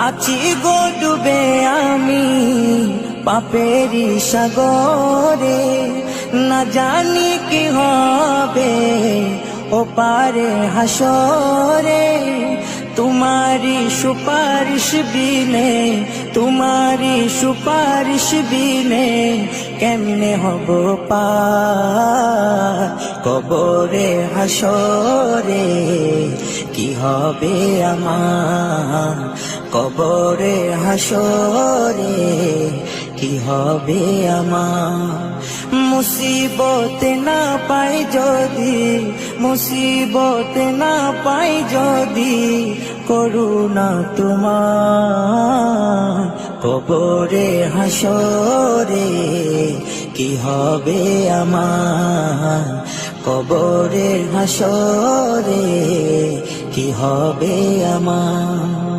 আছি গো ডুবে আমি পাপেরি সাগরে, না জানি কি হবে ও পারে হাসরে। তোমারি সুপারিশ বিনে, তোমারি সুপারিশ বিনে কেমনে হব পার কবরে হাসরে। কি হবে আমার কবরে হাসরে, কি হবে আমার। মুসিবত না পাই যদি, মুসিবত না পাই যদি করুণা তোমার কবরে হাসরে। কি হবে আমার কবরে হাসরে, কি হবে আমার।